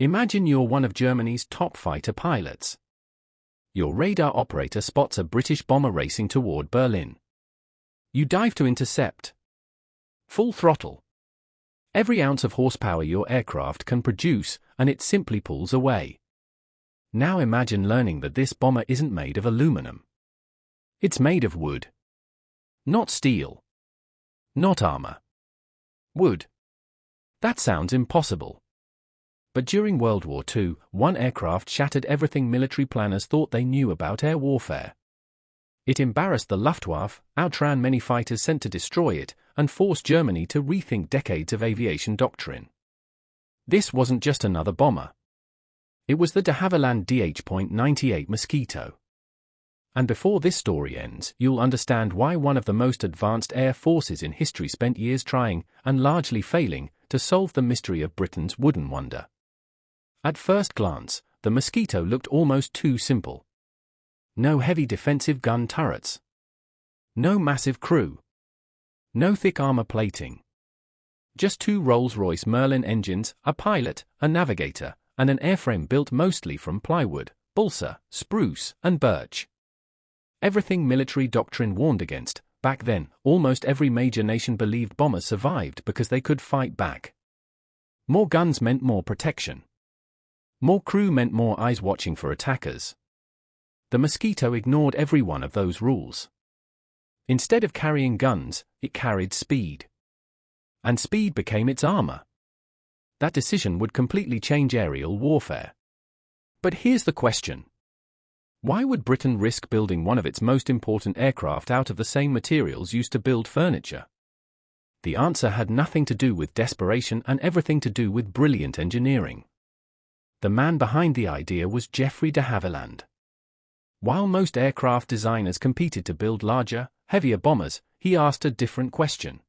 Imagine you're one of Germany's top fighter pilots. Your radar operator spots a British bomber racing toward Berlin. You dive to intercept. Full throttle. Every ounce of horsepower your aircraft can produce, and it simply pulls away. Now imagine learning that this bomber isn't made of aluminum. It's made of wood. Not steel. Not armor. Wood. That sounds impossible. But during World War II, one aircraft shattered everything military planners thought they knew about air warfare. It embarrassed the Luftwaffe, outran many fighters sent to destroy it, and forced Germany to rethink decades of aviation doctrine. This wasn't just another bomber. It was the de Havilland DH.98 Mosquito. And before this story ends, you'll understand why one of the most advanced air forces in history spent years trying, and largely failing, to solve the mystery of Britain's wooden wonder. At first glance, the Mosquito looked almost too simple. No heavy defensive gun turrets. No massive crew. No thick armor plating. Just two Rolls-Royce Merlin engines, a pilot, a navigator, and an airframe built mostly from plywood, balsa, spruce, and birch. Everything military doctrine warned against. Back then, almost every major nation believed bombers survived because they could fight back. More guns meant more protection. More crew meant more eyes watching for attackers. The Mosquito ignored every one of those rules. Instead of carrying guns, it carried speed. And speed became its armor. That decision would completely change aerial warfare. But here's the question. Why would Britain risk building one of its most important aircraft out of the same materials used to build furniture? The answer had nothing to do with desperation and everything to do with brilliant engineering. The man behind the idea was Geoffrey de Havilland. While most aircraft designers competed to build larger, heavier bombers, he asked a different question.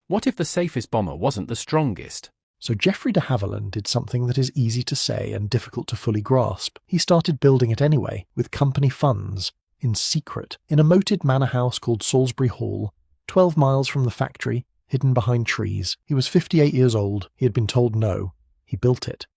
What if the safest bomber wasn't the strongest? So Geoffrey de Havilland did something that is easy to say and difficult to fully grasp. He started building it anyway, with company funds, in secret, in a moated manor house called Salisbury Hall, 12 miles from the factory, hidden behind trees. He was 58 years old. He had been told no. He built it.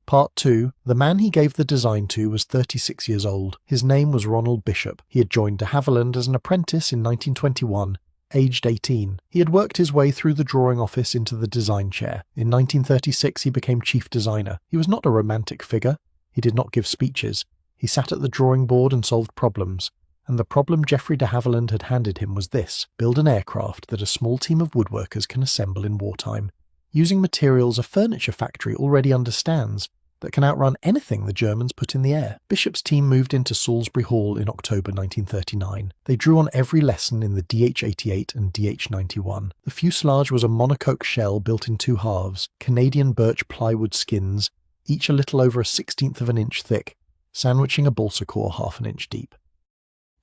Part 2. The man he gave the design to was 36 years old. His name was Ronald Bishop. He had joined de Havilland as an apprentice in 1921. Aged 18. He had worked his way through the drawing office into the design chair. In 1936 he became chief designer. He was not a romantic figure. He did not give speeches. He sat at the drawing board and solved problems. And the problem Geoffrey de Havilland had handed him was this: build an aircraft that a small team of woodworkers can assemble in wartime, using materials a furniture factory already understands, that can outrun anything the Germans put in the air. Bishop's team moved into Salisbury Hall in October 1939. They drew on every lesson in the DH-88 and DH-91. The fuselage was a monocoque shell built in two halves, Canadian birch plywood skins, each a little over 1/16 of an inch thick, sandwiching a balsa core 1/2 inch deep.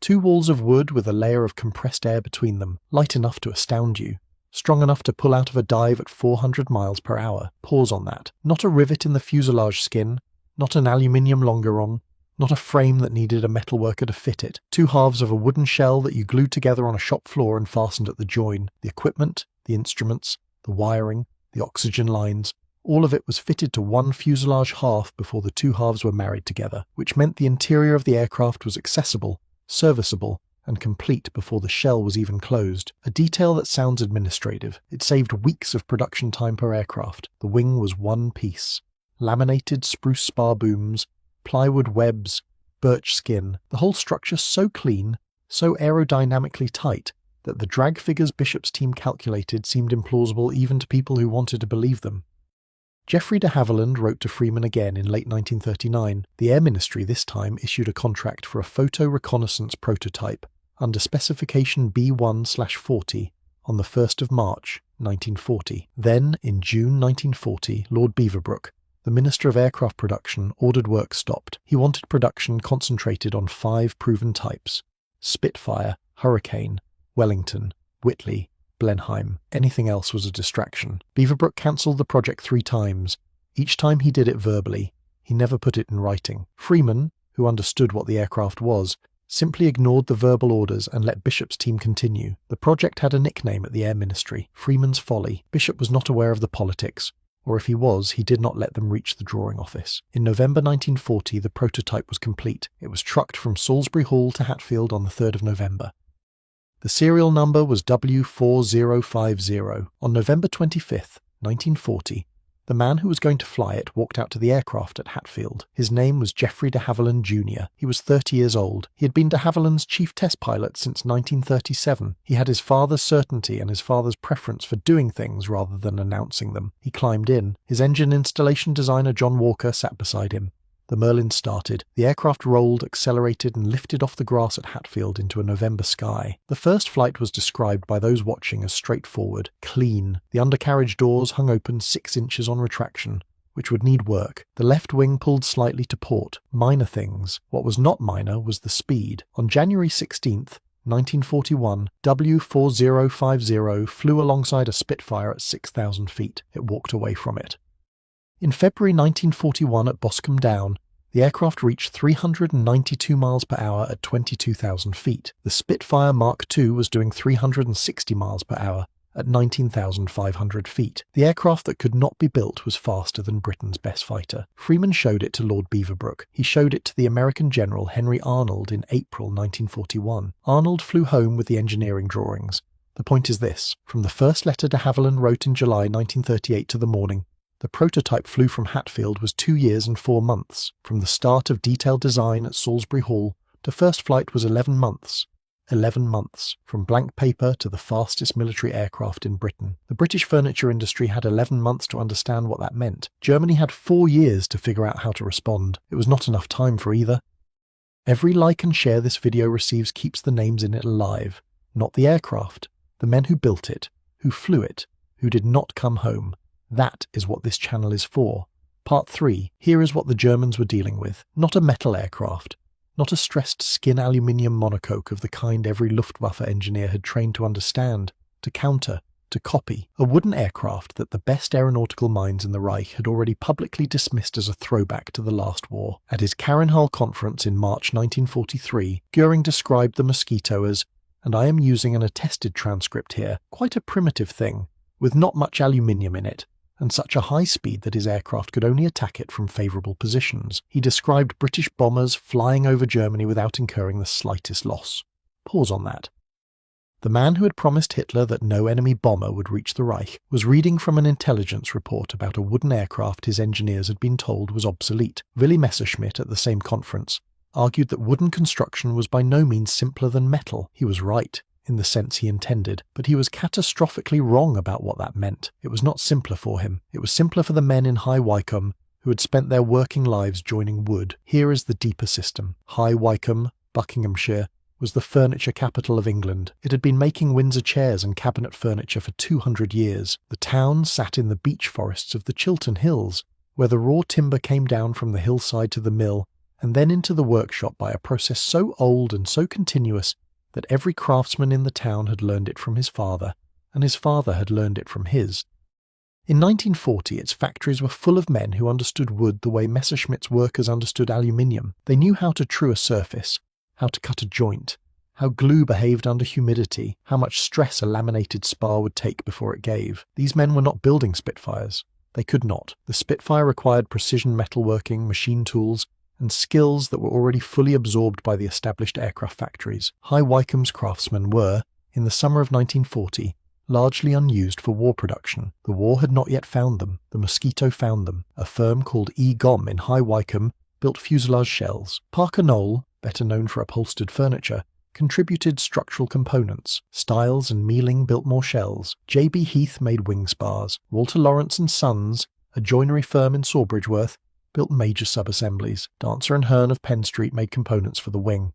Two walls of wood with a layer of compressed air between them, light enough to astound you. Strong enough to pull out of a dive at 400 miles per hour. Pause on that. Not a rivet in the fuselage skin, not an aluminium longeron, not a frame that needed a metalworker to fit it. Two halves of a wooden shell that you glued together on a shop floor and fastened at the join. The equipment, the instruments, the wiring, the oxygen lines, all of it was fitted to one fuselage half before the two halves were married together, which meant the interior of the aircraft was accessible, serviceable, and complete before the shell was even closed. A detail that sounds administrative. It saved weeks of production time per aircraft. The wing was one piece. Laminated spruce spar booms, plywood webs, birch skin. The whole structure so clean, so aerodynamically tight, that the drag figures Bishop's team calculated seemed implausible even to people who wanted to believe them. Geoffrey de Havilland wrote to Freeman again in late 1939. The Air Ministry this time issued a contract for a photo reconnaissance prototype under specification B1/40 on the 1st of March 1940. Then, in June 1940, Lord Beaverbrook, the Minister of Aircraft Production, ordered work stopped. He wanted production concentrated on 5 proven types: Spitfire, Hurricane, Wellington, Whitley, Blenheim. Anything else was a distraction. Beaverbrook cancelled the project 3 times. Each time he did it verbally. He never put it in writing. Freeman, who understood what the aircraft was, simply ignored the verbal orders and let Bishop's team continue. The project had a nickname at the Air Ministry: Freeman's Folly. Bishop was not aware of the politics. or if he was, he did not let them reach the drawing office. In November 1940, the prototype was complete. It was trucked from Salisbury Hall to Hatfield on the 3rd of November. The serial number was W4050. On November 25th, 1940, the man who was going to fly it walked out to the aircraft at Hatfield. His name was Geoffrey de Havilland Jr. He was 30 years old. He had been de Havilland's chief test pilot since 1937. He had his father's certainty and his father's preference for doing things rather than announcing them. He climbed in. His engine installation designer John Walker sat beside him. The Merlin started. The aircraft rolled, accelerated, and lifted off the grass at Hatfield into a November sky. The first flight was described by those watching as straightforward, clean. The undercarriage doors hung open 6 inches on retraction, which would need work. The left wing pulled slightly to port. Minor things. What was not minor was the speed. On January 16th, 1941, W4050 flew alongside a Spitfire at 6,000 feet. It walked away from it. In February 1941 at Boscombe Down, the aircraft reached 392 miles per hour at 22,000 feet. The Spitfire Mark II was doing 360 miles per hour at 19,500 feet. The aircraft that could not be built was faster than Britain's best fighter. Freeman showed it to Lord Beaverbrook. He showed it to the American General Henry Arnold in April 1941. Arnold flew home with the engineering drawings. The point is this: from the first letter de Havilland wrote in July 1938 to the morning, the prototype flew from Hatfield was 2 years and 4 months. From the start of detailed design at Salisbury Hall to first flight was 11 months. 11 months, from blank paper to the fastest military aircraft in Britain. The British furniture industry had 11 months to understand what that meant. Germany had 4 years to figure out how to respond. It was not enough time for either. Every like and share this video receives keeps the names in it alive. Not the aircraft, the men who built it, who flew it, who did not come home. That is what this channel is for. Part 3. Here is what the Germans were dealing with. Not a metal aircraft. Not a stressed skin aluminium monocoque of the kind every Luftwaffe engineer had trained to understand, to counter, to copy. A wooden aircraft that the best aeronautical minds in the Reich had already publicly dismissed as a throwback to the last war. At his Carinhall conference in March 1943, Göring described the Mosquito as, and I am using an attested transcript here, quite a primitive thing, with not much aluminium in it, and such a high speed that his aircraft could only attack it from favourable positions. He described British bombers flying over Germany without incurring the slightest loss. Pause on that. The man who had promised Hitler that no enemy bomber would reach the Reich was reading from an intelligence report about a wooden aircraft his engineers had been told was obsolete. Willy Messerschmitt, at the same conference, argued that wooden construction was by no means simpler than metal. He was right, in the sense he intended, but he was catastrophically wrong about what that meant. It was not simpler for him. It was simpler for the men in High Wycombe who had spent their working lives joining wood. Here is the deeper system. High Wycombe, Buckinghamshire, was the furniture capital of England. It had been making Windsor chairs and cabinet furniture for 200 years. The town sat in the beech forests of the Chiltern Hills, where the raw timber came down from the hillside to the mill, and then into the workshop by a process so old and so continuous that every craftsman in the town had learned it from his father, and his father had learned it from his. In 1940, its factories were full of men who understood wood the way Messerschmitt's workers understood aluminium. They knew how to true a surface, how to cut a joint, how glue behaved under humidity, how much stress a laminated spar would take before it gave. These men were not building Spitfires. They could not. The Spitfire required precision metalworking, machine tools, and skills that were already fully absorbed by the established aircraft factories. High Wycombe's craftsmen were, in the summer of 1940, largely unused for war production. The war had not yet found them. The Mosquito found them. A firm called E. Gomm in High Wycombe built fuselage shells. Parker Knoll, better known for upholstered furniture, contributed structural components. Stiles and Mealing built more shells. J.B. Heath made wing spars. Walter Lawrence and Sons, a joinery firm in Sawbridgeworth, built major sub-assemblies. Dancer and Hearn of Penn Street made components for the wing.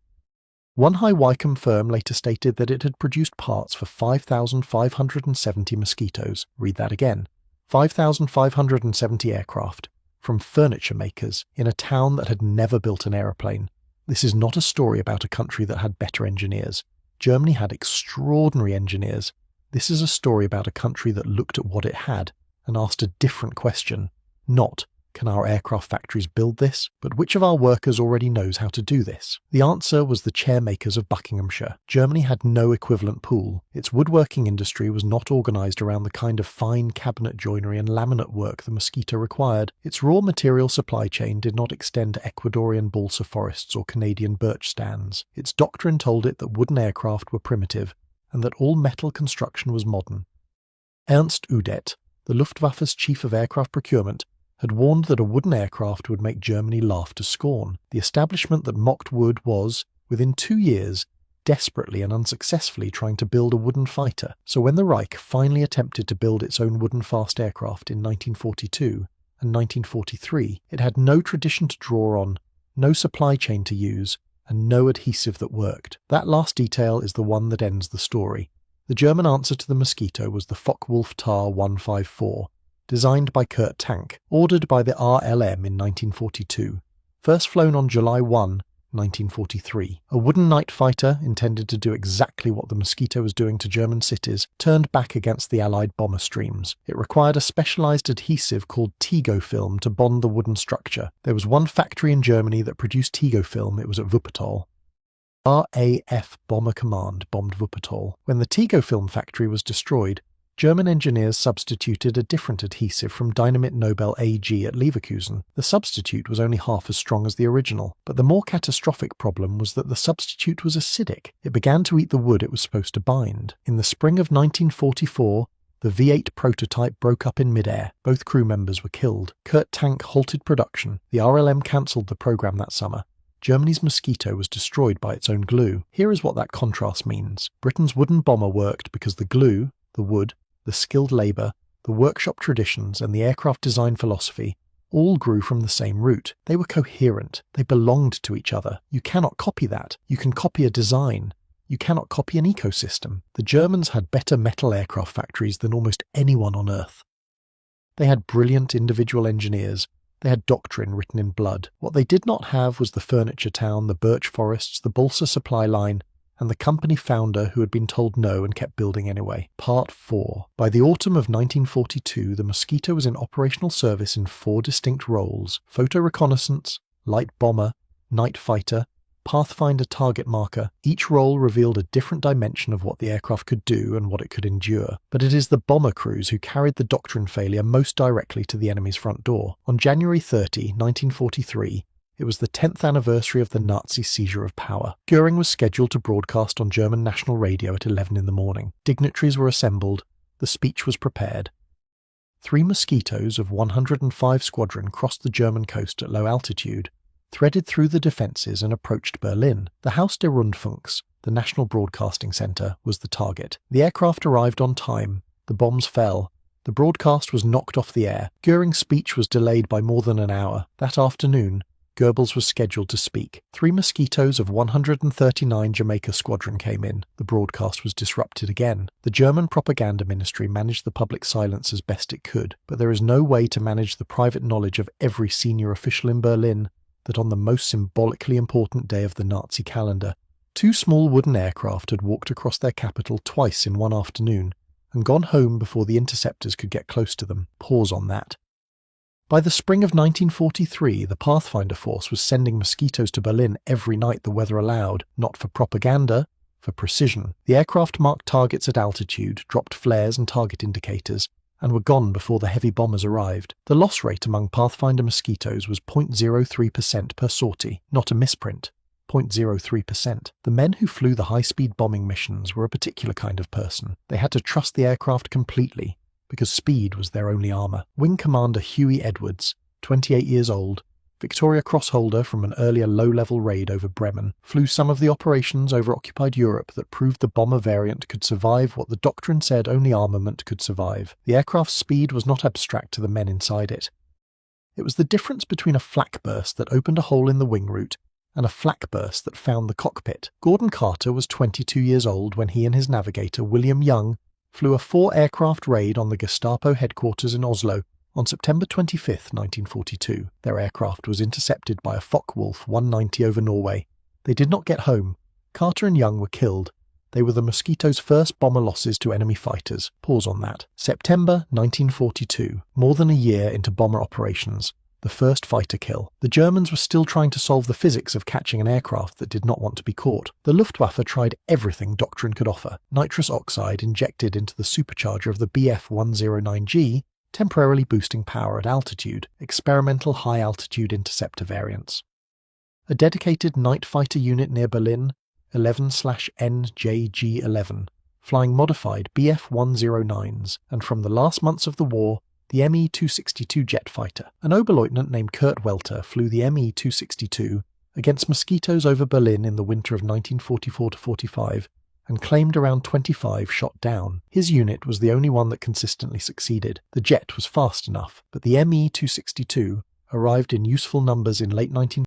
One High Wycombe firm later stated that it had produced parts for 5,570 Mosquitoes. Read that again. 5,570 aircraft, from furniture makers, in a town that had never built an aeroplane. This is not a story about a country that had better engineers. Germany had extraordinary engineers. This is a story about a country that looked at what it had and asked a different question. Not, Can our aircraft factories build this? But which of our workers already knows how to do this? The answer was the chair makers of Buckinghamshire. Germany had no equivalent pool. Its woodworking industry was not organised around the kind of fine cabinet joinery and laminate work the Mosquito required. Its raw material supply chain did not extend to Ecuadorian balsa forests or Canadian birch stands. Its doctrine told it that wooden aircraft were primitive and that all metal construction was modern. Ernst Udet, the Luftwaffe's chief of aircraft procurement, had warned that a wooden aircraft would make Germany laugh to scorn. The establishment that mocked wood was, within 2 years, desperately and unsuccessfully trying to build a wooden fighter. So when the Reich finally attempted to build its own wooden fast aircraft in 1942 and 1943, it had no tradition to draw on, no supply chain to use, and no adhesive that worked. That last detail is the one that ends the story. The German answer to the Mosquito was the Focke-Wulf Tar 154, designed by Kurt Tank, ordered by the RLM in 1942, first flown on July 1, 1943. A wooden night fighter, intended to do exactly what the Mosquito was doing to German cities, turned back against the Allied bomber streams. It required a specialised adhesive called Tego film to bond the wooden structure. There was one factory in Germany that produced Tego film. It was at Wuppertal. RAF Bomber Command bombed Wuppertal. When the Tego film factory was destroyed, German engineers substituted a different adhesive from Dynamit Nobel AG at Leverkusen. The substitute was only half as strong as the original, but the more catastrophic problem was that the substitute was acidic. It began to eat the wood it was supposed to bind. In the spring of 1944, the V-8 prototype broke up in mid-air. Both crew members were killed. Kurt Tank halted production. The RLM cancelled the program that summer. Germany's Mosquito was destroyed by its own glue. Here is what that contrast means. Britain's wooden bomber worked because the glue, the wood, the skilled labour, the workshop traditions, and the aircraft design philosophy all grew from the same root. They were coherent. They belonged to each other. You cannot copy that. You can copy a design. You cannot copy an ecosystem. The Germans had better metal aircraft factories than almost anyone on Earth. They had brilliant individual engineers. They had doctrine written in blood. What they did not have was the furniture town, the birch forests, the balsa supply line, and the company founder who had been told no and kept building anyway. Part 4. By the autumn of 1942, the Mosquito was in operational service in 4 distinct roles: photo reconnaissance, light bomber, night fighter, Pathfinder target marker. Each role revealed a different dimension of what the aircraft could do and what it could endure. But it is the bomber crews who carried the doctrine failure most directly to the enemy's front door. On January 30, 1943, it was the 10th anniversary of the Nazi seizure of power. Göring was scheduled to broadcast on German national radio at 11 in the morning. Dignitaries were assembled. The speech was prepared. 3 Mosquitoes of 105 Squadron crossed the German coast at low altitude, threaded through the defences and approached Berlin. The Haus der Rundfunks, the National Broadcasting Centre, was the target. The aircraft arrived on time. The bombs fell. The broadcast was knocked off the air. Göring's speech was delayed by more than an hour. That afternoon, Goebbels was scheduled to speak. 3 Mosquitoes of 139 Jamaica Squadron came in. The broadcast was disrupted again. The German propaganda ministry managed the public silence as best it could, but there is no way to manage the private knowledge of every senior official in Berlin that on the most symbolically important day of the Nazi calendar, 2 small wooden aircraft had walked across their capital twice in one afternoon and gone home before the interceptors could get close to them. Pause on that. By the spring of 1943, the Pathfinder force was sending Mosquitoes to Berlin every night the weather allowed, not for propaganda, for precision. The aircraft marked targets at altitude, dropped flares and target indicators, and were gone before the heavy bombers arrived. The loss rate among Pathfinder Mosquitoes was 0.03% per sortie, not a misprint. 0.03%. The men who flew the high-speed bombing missions were a particular kind of person. They had to trust the aircraft completely, because speed was their only armour. Wing Commander Huey Edwards, 28 years old, Victoria Cross holder from an earlier low-level raid over Bremen, flew some of the operations over occupied Europe that proved the bomber variant could survive what the doctrine said only armament could survive. The aircraft's speed was not abstract to the men inside it. It was the difference between a flak burst that opened a hole in the wing root and a flak burst that found the cockpit. Gordon Carter was 22 years old when he and his navigator, William Young, flew a 4-aircraft raid on the Gestapo headquarters in Oslo on September 25, 1942. Their aircraft was intercepted by a Focke-Wulf 190 over Norway. They did not get home. Carter and Young were killed. They were the Mosquito's first bomber losses to enemy fighters. Pause on that. September 1942. More than a year into bomber operations, the first fighter kill. The Germans were still trying to solve the physics of catching an aircraft that did not want to be caught. The Luftwaffe tried everything doctrine could offer. Nitrous oxide injected into the supercharger of the Bf-109G, temporarily boosting power at altitude, experimental high-altitude interceptor variants. A dedicated night fighter unit near Berlin, 11/NJG-11, flying modified Bf-109s, and from the last months of the war, the Me-262 jet fighter. An Oberleutnant named Kurt Welter flew the Me-262 against mosquitoes over Berlin in the winter of 1944-45 and claimed around 25 shot down. His unit was the only one that consistently succeeded. The jet was fast enough, but the Me-262 arrived in useful numbers in late 19